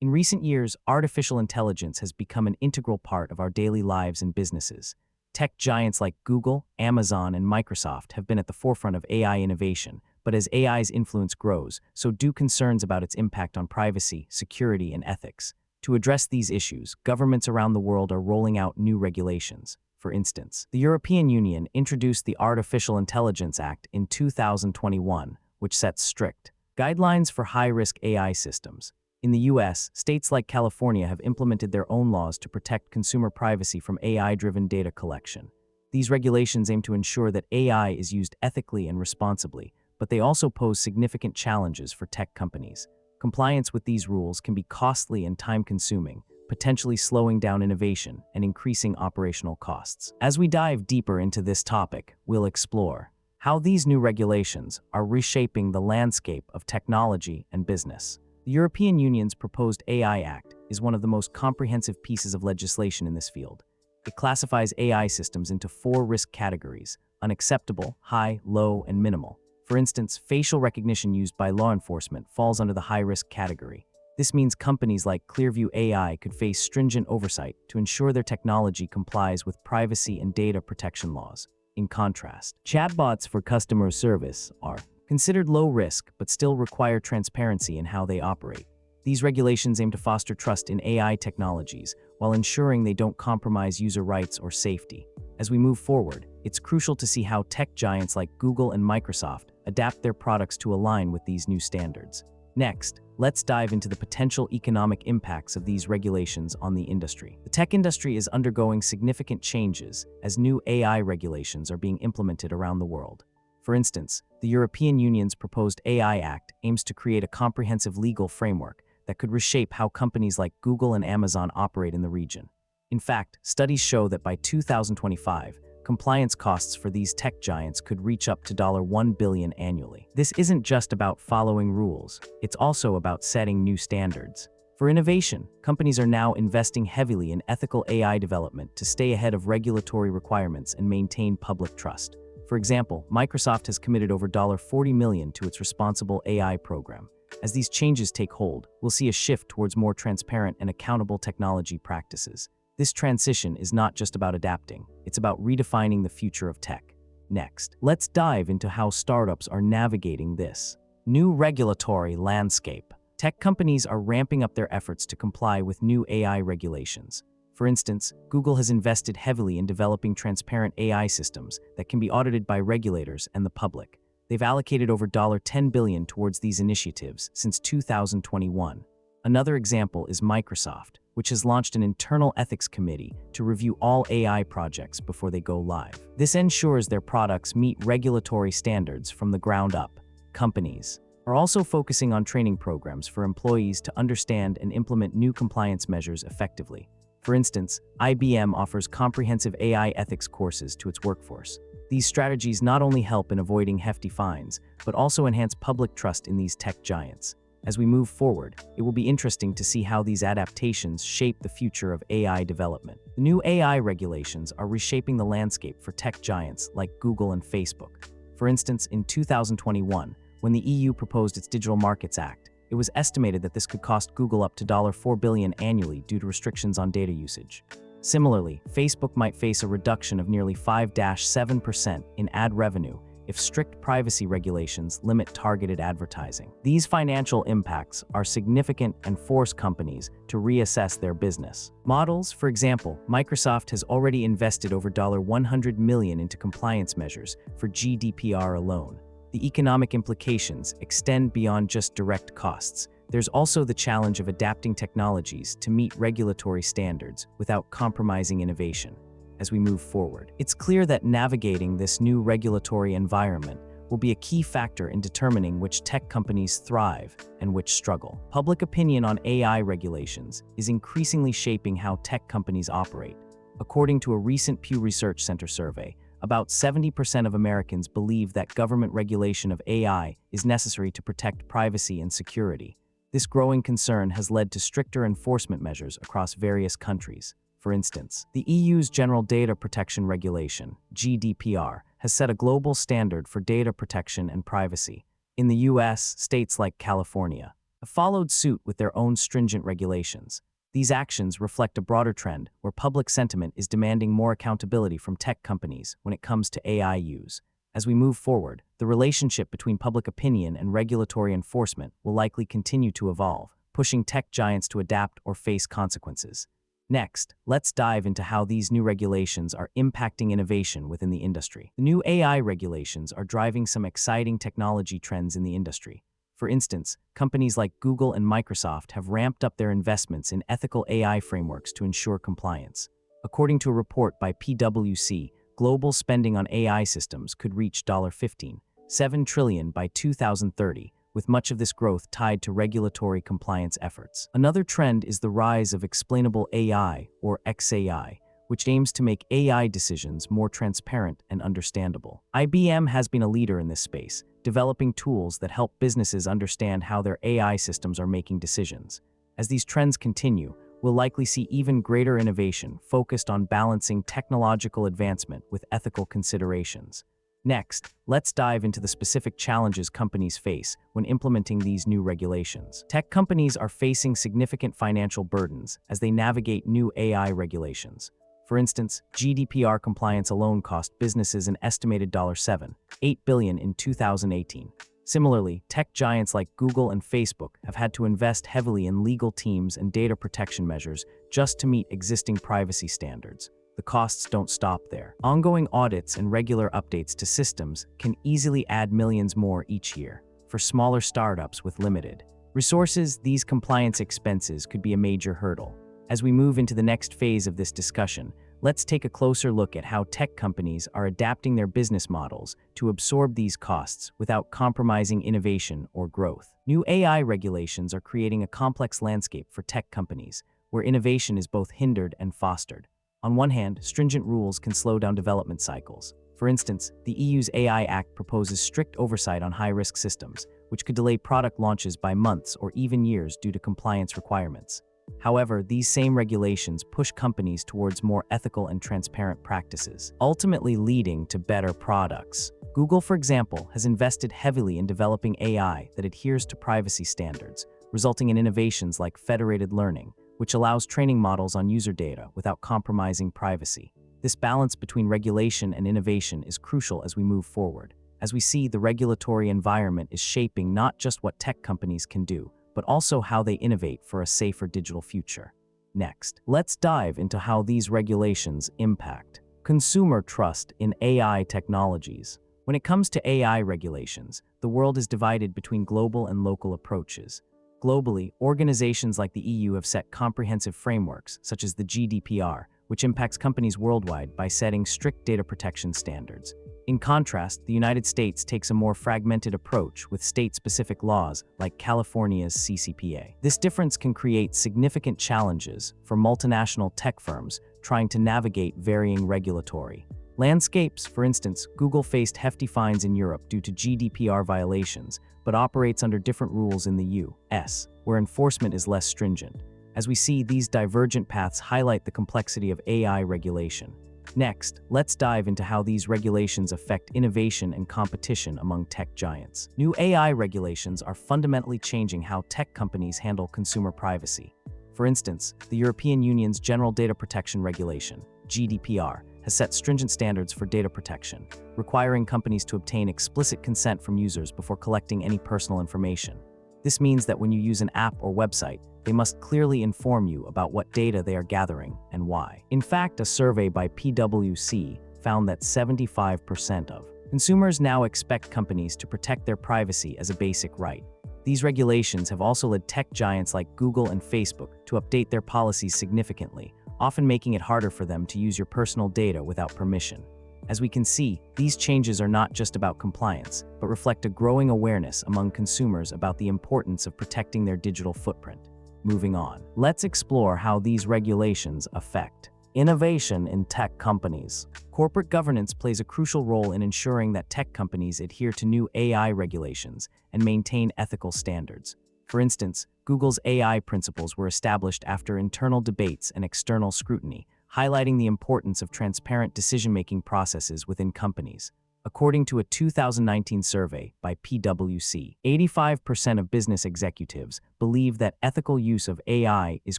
In recent years, artificial intelligence has become an integral part of our daily lives and businesses. Tech giants like Google, Amazon, and Microsoft have been at the forefront of AI innovation, but as AI's influence grows, so do concerns about its impact on privacy, security, and ethics. To address these issues, governments around the world are rolling out new regulations. For instance, the European Union introduced the Artificial Intelligence Act in 2021, which sets strict guidelines for high-risk AI systems. In the US, states like California have implemented their own laws to protect consumer privacy from AI-driven data collection. These regulations aim to ensure that AI is used ethically and responsibly, but they also pose significant challenges for tech companies. Compliance with these rules can be costly and time-consuming, potentially slowing down innovation and increasing operational costs. As we dive deeper into this topic, we'll explore how these new regulations are reshaping the landscape of technology and business. The European Union's proposed AI Act is one of the most comprehensive pieces of legislation in this field. It classifies AI systems into 4 risk categories: unacceptable, high, low, and minimal. For instance, facial recognition used by law enforcement falls under the high-risk category. This means companies like Clearview AI could face stringent oversight to ensure their technology complies with privacy and data protection laws. In contrast, chatbots for customer service are considered low risk but still require transparency in how they operate. These regulations aim to foster trust in AI technologies while ensuring they don't compromise user rights or safety. As we move forward, it's crucial to see how tech giants like Google and Microsoft adapt their products to align with these new standards. Next, let's dive into the potential economic impacts of these regulations on the industry. The tech industry is undergoing significant changes as new AI regulations are being implemented around the world. For instance, the European Union's proposed AI Act aims to create a comprehensive legal framework that could reshape how companies like Google and Amazon operate in the region. In fact, studies show that by 2025, compliance costs for these tech giants could reach up to $1 billion annually. This isn't just about following rules, it's also about setting new standards. For innovation, companies are now investing heavily in ethical AI development to stay ahead of regulatory requirements and maintain public trust. For example, Microsoft has committed over $40 million to its responsible AI program. As these changes take hold, we'll see a shift towards more transparent and accountable technology practices. This transition is not just about adapting, it's about redefining the future of tech. Next, let's dive into how startups are navigating this new regulatory landscape. Tech companies are ramping up their efforts to comply with new AI regulations. For instance, Google has invested heavily in developing transparent AI systems that can be audited by regulators and the public. They've allocated over $10 billion towards these initiatives since 2021. Another example is Microsoft, which has launched an internal ethics committee to review all AI projects before they go live. This ensures their products meet regulatory standards from the ground up. Companies are also focusing on training programs for employees to understand and implement new compliance measures effectively. For instance, IBM offers comprehensive AI ethics courses to its workforce. These strategies not only help in avoiding hefty fines, but also enhance public trust in these tech giants. As we move forward, it will be interesting to see how these adaptations shape the future of AI development. The new AI regulations are reshaping the landscape for tech giants like Google and Facebook. For instance, in 2021, when the EU proposed its Digital Markets Act, it was estimated that this could cost Google up to $4 billion annually due to restrictions on data usage. Similarly, Facebook might face a reduction of nearly 5–7% in ad revenue if strict privacy regulations limit targeted advertising. These financial impacts are significant and force companies to reassess their business models. For example, Microsoft has already invested over $100 million into compliance measures for GDPR alone. The economic implications extend beyond just direct costs. There's also the challenge of adapting technologies to meet regulatory standards without compromising innovation. As we move forward, it's clear that navigating this new regulatory environment will be a key factor in determining which tech companies thrive and which struggle. Public opinion on AI regulations is increasingly shaping how tech companies operate. According to a recent Pew Research Center survey, about 70% of Americans believe that government regulation of AI is necessary to protect privacy and security. This growing concern has led to stricter enforcement measures across various countries. For instance, the EU's General Data Protection Regulation, GDPR, has set a global standard for data protection and privacy. In the US, states like California, have followed suit with their own stringent regulations. These actions reflect a broader trend where public sentiment is demanding more accountability from tech companies when it comes to AI use. As we move forward, the relationship between public opinion and regulatory enforcement will likely continue to evolve, pushing tech giants to adapt or face consequences. Next, let's dive into how these new regulations are impacting innovation within the industry. The new AI regulations are driving some exciting technology trends in the industry. For instance, companies like Google and Microsoft have ramped up their investments in ethical AI frameworks to ensure compliance. According to a report by PwC, global spending on AI systems could reach $15.7 trillion by 2030, with much of this growth tied to regulatory compliance efforts. Another trend is the rise of explainable AI, or XAI, which aims to make AI decisions more transparent and understandable. IBM has been a leader in this space, developing tools that help businesses understand how their AI systems are making decisions. As these trends continue, we'll likely see even greater innovation focused on balancing technological advancement with ethical considerations. Next, let's dive into the specific challenges companies face when implementing these new regulations. Tech companies are facing significant financial burdens as they navigate new AI regulations. For instance, GDPR compliance alone cost businesses an estimated $7.8 billion in 2018. Similarly, tech giants like Google and Facebook have had to invest heavily in legal teams and data protection measures just to meet existing privacy standards. The costs don't stop there. Ongoing audits and regular updates to systems can easily add millions more each year. For smaller startups with limited resources, these compliance expenses could be a major hurdle. As we move into the next phase of this discussion, let's take a closer look at how tech companies are adapting their business models to absorb these costs without compromising innovation or growth. New AI regulations are creating a complex landscape for tech companies, where innovation is both hindered and fostered. On one hand, stringent rules can slow down development cycles. For instance, the EU's AI Act proposes strict oversight on high-risk systems, which could delay product launches by months or even years due to compliance requirements. However, these same regulations push companies towards more ethical and transparent practices, ultimately leading to better products. Google, for example, has invested heavily in developing AI that adheres to privacy standards, resulting in innovations like federated learning, which allows training models on user data without compromising privacy. This balance between regulation and innovation is crucial as we move forward. As we see, the regulatory environment is shaping not just what tech companies can do, but also how they innovate for a safer digital future. Next, let's dive into how these regulations impact consumer trust in AI technologies. When it comes to AI regulations, the world is divided between global and local approaches. Globally, organizations like the EU have set comprehensive frameworks, such as the GDPR, which impacts companies worldwide by setting strict data protection standards. In contrast, the United States takes a more fragmented approach with state-specific laws like California's CCPA. This difference can create significant challenges for multinational tech firms trying to navigate varying regulatory landscapes. For instance, Google faced hefty fines in Europe due to GDPR violations, but operates under different rules in the US, where enforcement is less stringent. As we see, these divergent paths highlight the complexity of AI regulation. Next, let's dive into how these regulations affect innovation and competition among tech giants. New AI regulations are fundamentally changing how tech companies handle consumer privacy. For instance, the European Union's General Data Protection Regulation, GDPR, has set stringent standards for data protection, requiring companies to obtain explicit consent from users before collecting any personal information. This means that when you use an app or website, they must clearly inform you about what data they are gathering and why. In fact, a survey by PwC found that 75% of consumers now expect companies to protect their privacy as a basic right. These regulations have also led tech giants like Google and Facebook to update their policies significantly, often making it harder for them to use your personal data without permission. As we can see, these changes are not just about compliance, but reflect a growing awareness among consumers about the importance of protecting their digital footprint. Moving on, let's explore how these regulations affect innovation in tech companies. Corporate governance plays a crucial role in ensuring that tech companies adhere to new AI regulations and maintain ethical standards. For instance, Google's AI principles were established after internal debates and external scrutiny, highlighting the importance of transparent decision-making processes within companies. According to a 2019 survey by PwC, 85% of business executives believe that ethical use of AI is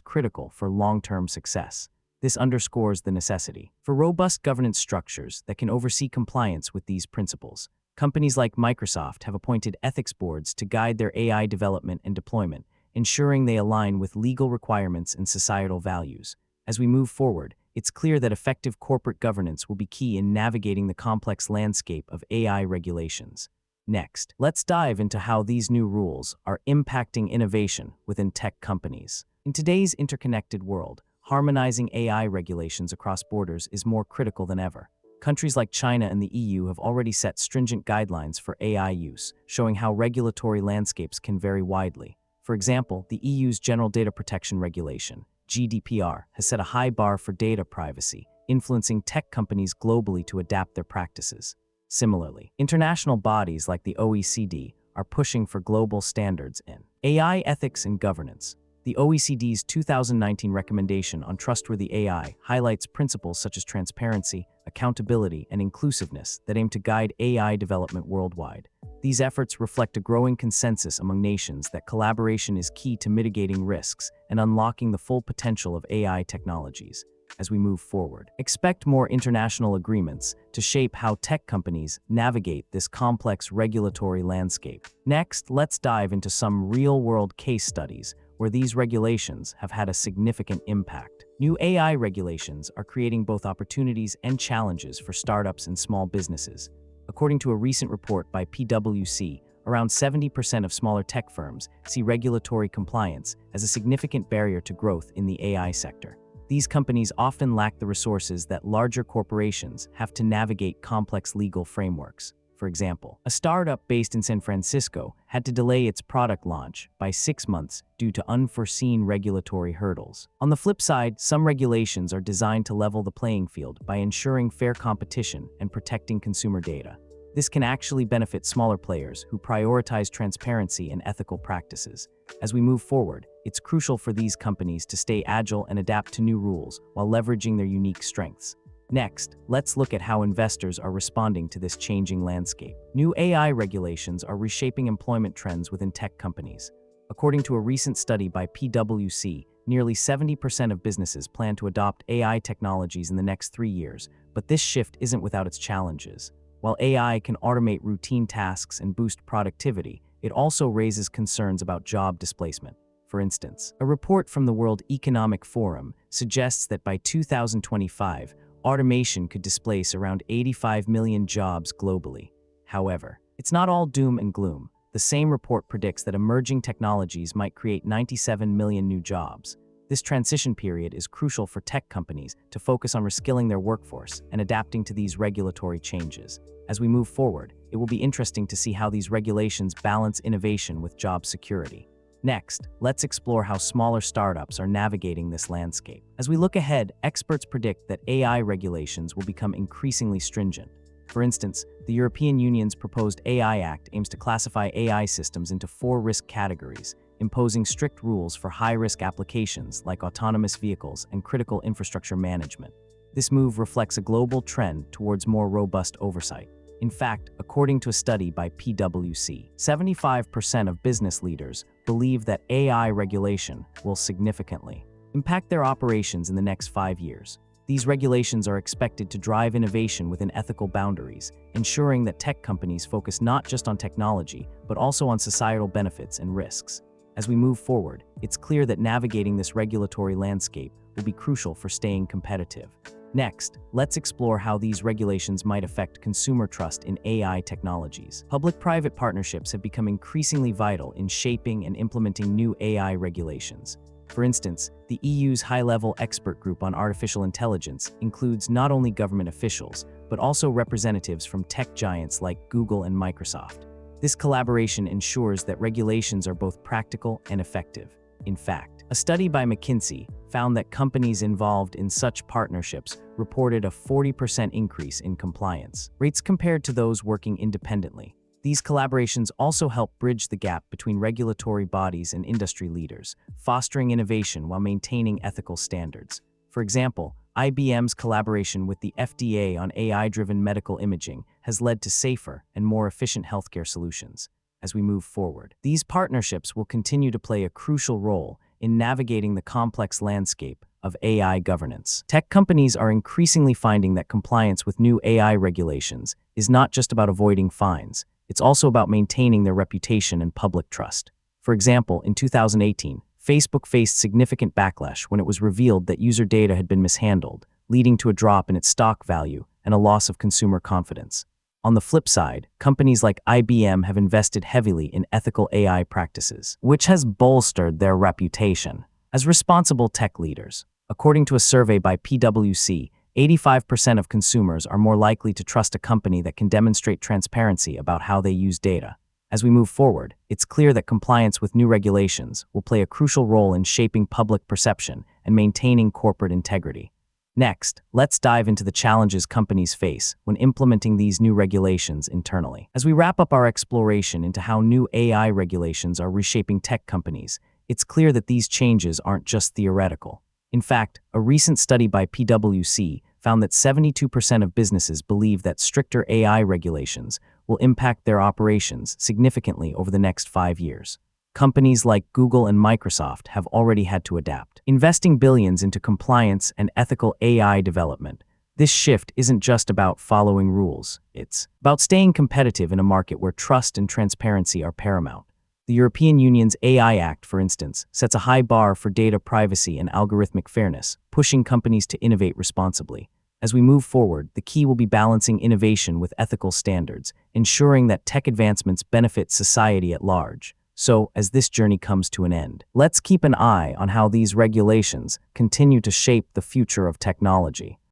critical for long-term success. This underscores the necessity for robust governance structures that can oversee compliance with these principles. Companies like Microsoft have appointed ethics boards to guide their AI development and deployment, ensuring they align with legal requirements and societal values. As we move forward, it's clear that effective corporate governance will be key in navigating the complex landscape of AI regulations. Next, let's dive into how these new rules are impacting innovation within tech companies. In today's interconnected world, harmonizing AI regulations across borders is more critical than ever. Countries like China and the EU have already set stringent guidelines for AI use, showing how regulatory landscapes can vary widely. For example, the EU's General Data Protection Regulation, GDPR, has set a high bar for data privacy, influencing tech companies globally to adapt their practices. Similarly, international bodies like the OECD are pushing for global standards in AI ethics and governance. The OECD's 2019 recommendation on trustworthy AI highlights principles such as transparency, accountability, and inclusiveness that aim to guide AI development worldwide. These efforts reflect a growing consensus among nations that collaboration is key to mitigating risks and unlocking the full potential of AI technologies. As we move forward, expect more international agreements to shape how tech companies navigate this complex regulatory landscape. Next, let's dive into some real-world case studies where these regulations have had a significant impact. New AI regulations are creating both opportunities and challenges for startups and small businesses. According to a recent report by PwC, around 70% of smaller tech firms see regulatory compliance as a significant barrier to growth in the AI sector. These companies often lack the resources that larger corporations have to navigate complex legal frameworks. For example, a startup based in San Francisco had to delay its product launch by 6 months due to unforeseen regulatory hurdles. On the flip side, some regulations are designed to level the playing field by ensuring fair competition and protecting consumer data. This can actually benefit smaller players who prioritize transparency and ethical practices. As we move forward, it's crucial for these companies to stay agile and adapt to new rules while leveraging their unique strengths. Next, let's look at how investors are responding to this changing landscape. New AI regulations are reshaping employment trends within tech companies. According to a recent study by PwC, nearly 70% of businesses plan to adopt AI technologies in the next 3 years, but this shift isn't without its challenges. While AI can automate routine tasks and boost productivity, it also raises concerns about job displacement. For instance, a report from the World Economic Forum suggests that by 2025, automation could displace around 85 million jobs globally. However, it's not all doom and gloom. The same report predicts that emerging technologies might create 97 million new jobs. This transition period is crucial for tech companies to focus on reskilling their workforce and adapting to these regulatory changes. As we move forward, it will be interesting to see how these regulations balance innovation with job security. Next, let's explore how smaller startups are navigating this landscape. As we look ahead, experts predict that AI regulations will become increasingly stringent. For instance, the European Union's proposed AI Act aims to classify AI systems into 4 risk categories, imposing strict rules for high-risk applications like autonomous vehicles and critical infrastructure management. This move reflects a global trend towards more robust oversight. In fact, according to a study by PwC, 75% of business leaders believe that AI regulation will significantly impact their operations in the next 5 years. These regulations are expected to drive innovation within ethical boundaries, ensuring that tech companies focus not just on technology, but also on societal benefits and risks. As we move forward, it's clear that navigating this regulatory landscape will be crucial for staying competitive. Next, let's explore how these regulations might affect consumer trust in AI technologies. Public-private partnerships have become increasingly vital in shaping and implementing new AI regulations. For instance, the EU's high-level expert group on artificial intelligence includes not only government officials, but also representatives from tech giants like Google and Microsoft. This collaboration ensures that regulations are both practical and effective. In fact, a study by McKinsey found that companies involved in such partnerships reported a 40% increase in compliance rates compared to those working independently. These collaborations also help bridge the gap between regulatory bodies and industry leaders, fostering innovation while maintaining ethical standards. For example, IBM's collaboration with the FDA on AI-driven medical imaging has led to safer and more efficient healthcare solutions. As we move forward, these partnerships will continue to play a crucial role in navigating the complex landscape of AI governance. Tech companies are increasingly finding that compliance with new AI regulations is not just about avoiding fines, it's also about maintaining their reputation and public trust. For example, in 2018, Facebook faced significant backlash when it was revealed that user data had been mishandled, leading to a drop in its stock value and a loss of consumer confidence. On the flip side, companies like IBM have invested heavily in ethical AI practices, which has bolstered their reputation as responsible tech leaders. According to a survey by PwC, 85% of consumers are more likely to trust a company that can demonstrate transparency about how they use data. As we move forward, it's clear that compliance with new regulations will play a crucial role in shaping public perception and maintaining corporate integrity. Next, let's dive into the challenges companies face when implementing these new regulations internally. As we wrap up our exploration into how new AI regulations are reshaping tech companies, it's clear that these changes aren't just theoretical. In fact, a recent study by PwC found that 72% of businesses believe that stricter AI regulations will impact their operations significantly over the next 5 years. Companies like Google and Microsoft have already had to adapt, investing billions into compliance and ethical AI development. This shift isn't just about following rules, it's about staying competitive in a market where trust and transparency are paramount. The European Union's AI Act, for instance, sets a high bar for data privacy and algorithmic fairness, pushing companies to innovate responsibly. As we move forward, the key will be balancing innovation with ethical standards, ensuring that tech advancements benefit society at large. So, as this journey comes to an end, let's keep an eye on how these regulations continue to shape the future of technology.